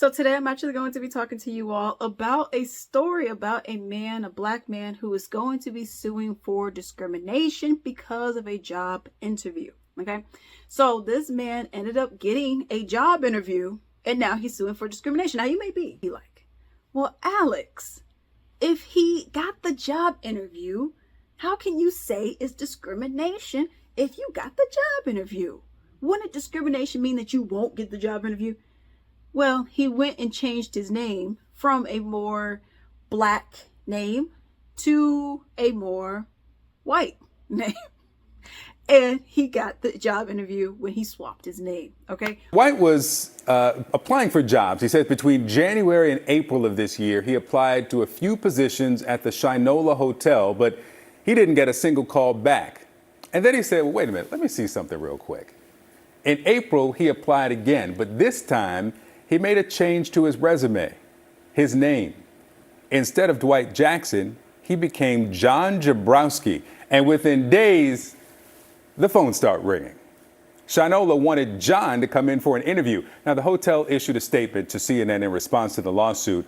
So today I'm actually going to be talking to you all about a story about a man, a black man, who is going to be suing for discrimination because of a job interview. Okay. So this man ended up getting a job interview and now he's suing for discrimination. Now you may be like, well, Alex, if he got the job interview, how can you say it's discrimination if you got the job interview? Wouldn't discrimination mean that you won't get the job interview? Well, he went and changed his name from a more black name to a more white name. And he got the job interview when he swapped his name, okay? White was applying for jobs. He said between January and April of this year, he applied to a few positions at the Shinola Hotel, but he didn't get a single call back. And then he said, well, wait a minute, let me see something real quick. In April, he applied again, but this time he made a change to his resume, his name. Instead of Dwight Jackson, he became John Jabrowski. And within days, the phone started ringing. Shinola wanted John to come in for an interview. Now, the hotel issued a statement to CNN in response to the lawsuit.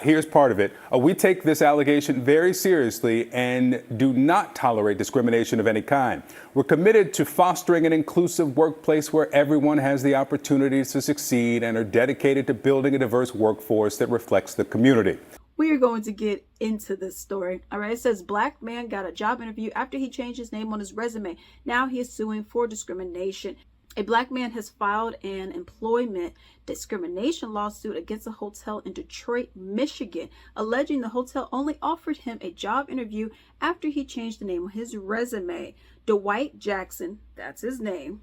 Here's part of it. We take this allegation very seriously and do not tolerate discrimination of any kind. We're committed to fostering an inclusive workplace where everyone has the opportunities to succeed and are dedicated to building a diverse workforce that reflects the community. We are going to get into this story. All right. It says black man got a job interview after he changed his name on his resume. Now he is suing for discrimination. A black man has filed an employment discrimination lawsuit against a hotel in Detroit, Michigan, alleging the hotel only offered him a job interview after he changed the name on his resume. Dwight Jackson, that's his name,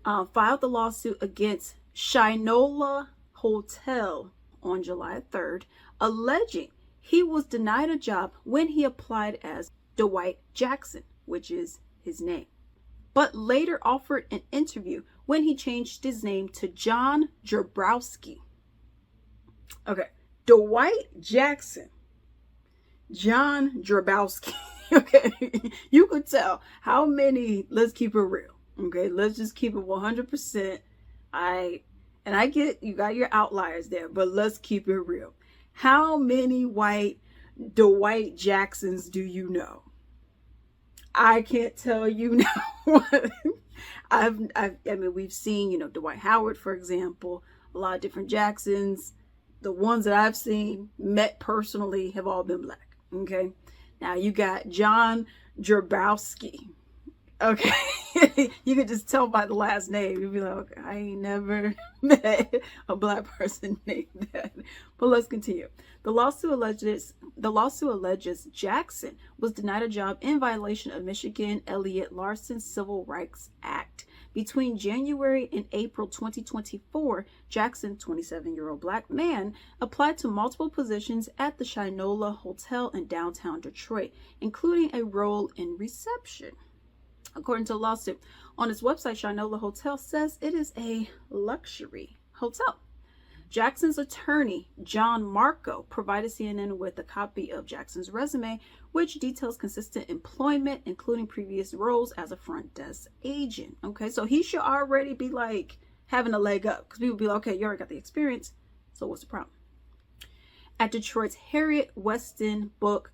filed the lawsuit against Shinola Hotel on July 3rd, alleging he was denied a job when he applied as Dwight Jackson, which is his name, but later offered an interview when he changed his name to John Jabrowski. Okay, Dwight Jackson, John Jabrowski. Okay, you could tell how many, let's keep it real. Okay, let's just keep it 100%. I get you got your outliers there, but let's keep it real. How many white Dwight Jacksons do you know? I can't tell you now. I mean, we've seen, Dwight Howard, for example, a lot of different Jacksons. The ones that I've seen, met personally, have all been black. Okay. Now you got John Jabrowski. Okay. You could just tell by the last name. You'd be like, okay, I ain't never met a black person named that. But let's continue. The lawsuit alleges Jackson was denied a job in violation of Michigan Elliott Larson Civil Rights Act. Between January and April 2024, Jackson, 27-year-old black man, applied to multiple positions at the Shinola Hotel in downtown Detroit, including a role in reception. According to the lawsuit, on its website, Shinola Hotel says it is a luxury hotel. Jackson's attorney, John Marco, provided CNN with a copy of Jackson's resume, which details consistent employment, including previous roles as a front desk agent. Okay, so he should already be like having a leg up because people be like, okay, you already got the experience, so what's the problem? At Detroit's Harriet Weston Book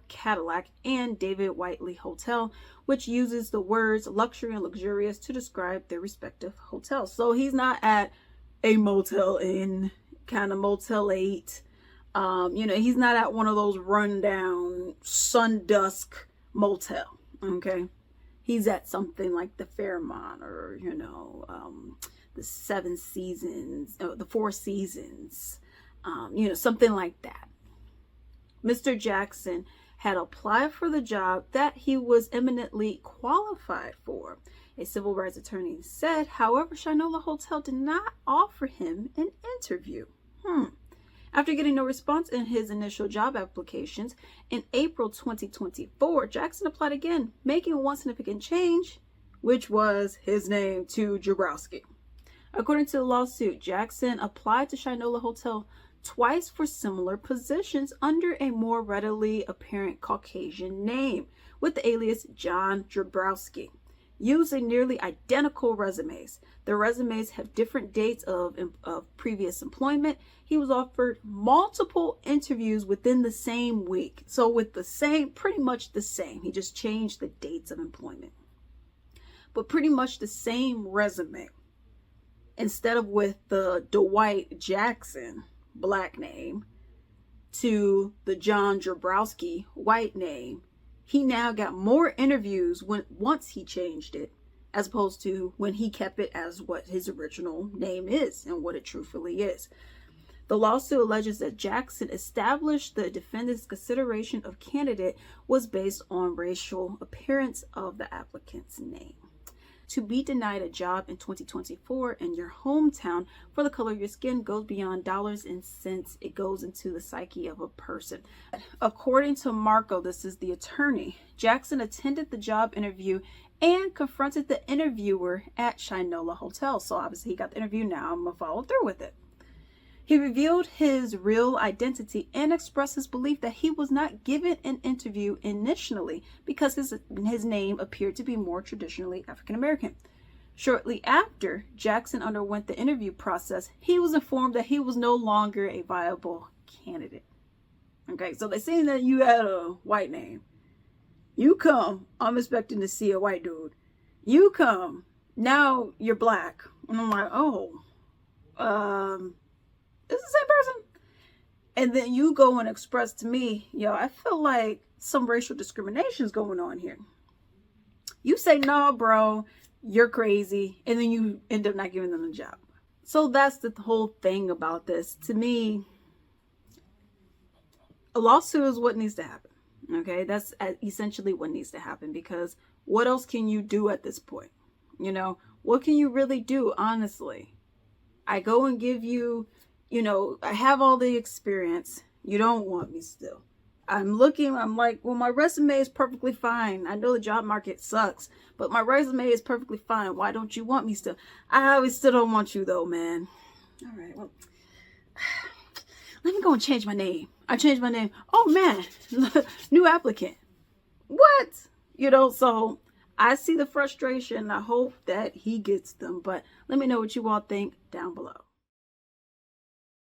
Cadillac and David Whiteley Hotel, which uses the words luxury and luxurious to describe their respective hotels. So he's not at a Motel Inn, kind of Motel 8. He's not at one of those rundown Sundusk motel. Okay. He's at something like the Fairmont or, the Seven Seasons, the Four Seasons, something like that. Mr. Jackson had applied for the job that he was eminently qualified for. A civil rights attorney said, however, Shinola Hotel did not offer him an interview. After getting no response in his initial job applications, in April 2024, Jackson applied again, making one significant change, which was his name to Jabrowski. According to the lawsuit, Jackson applied to Shinola Hotel twice for similar positions under a more readily apparent Caucasian name with the alias John Jabrowski. using nearly identical resumes. The resumes have different dates of previous employment. He was offered multiple interviews within the same week. So with the same, pretty much the same. He just changed the dates of employment. But pretty much the same resume. Instead of with the Dwight Jackson, black name, to the John Jabrowski, white name, he now got more interviews once he changed it, as opposed to when he kept it as what his original name is and what it truthfully is. The lawsuit alleges that Jackson established the defendant's consideration of candidate was based on racial appearance of the applicant's name. To be denied a job in 2024 in your hometown for the color of your skin goes beyond dollars and cents. It goes into the psyche of a person. According to Marco, this is the attorney, Jackson attended the job interview and confronted the interviewer at Shinola Hotel. So obviously he got the interview. Now I'm going to follow through with it. He revealed his real identity and expressed his belief that he was not given an interview initially because his name appeared to be more traditionally African American. Shortly after Jackson underwent the interview process, he was informed that he was no longer a viable candidate. Okay, so they saying that you had a white name. You come, I'm expecting to see a white dude. You come, now you're black. And I'm like, is the same person? And then you go and express to me, yo, I feel like some racial discrimination is going on here. You say, no, bro, you're crazy. And then you end up not giving them a job. So that's the whole thing about this. To me, a lawsuit is what needs to happen. Okay, that's essentially what needs to happen, because what else can you do at this point? You know, what can you really do, honestly? I go and give you, I have all the experience. You don't want me still. I'm like, well, my resume is perfectly fine. I know the job market sucks, but my resume is perfectly fine. Why don't you want me still? I still don't want you though, man. All right, well, let me go and change my name. I changed my name. Oh man, new applicant. What? So I see the frustration. I hope that he gets them, but let me know what you all think down below.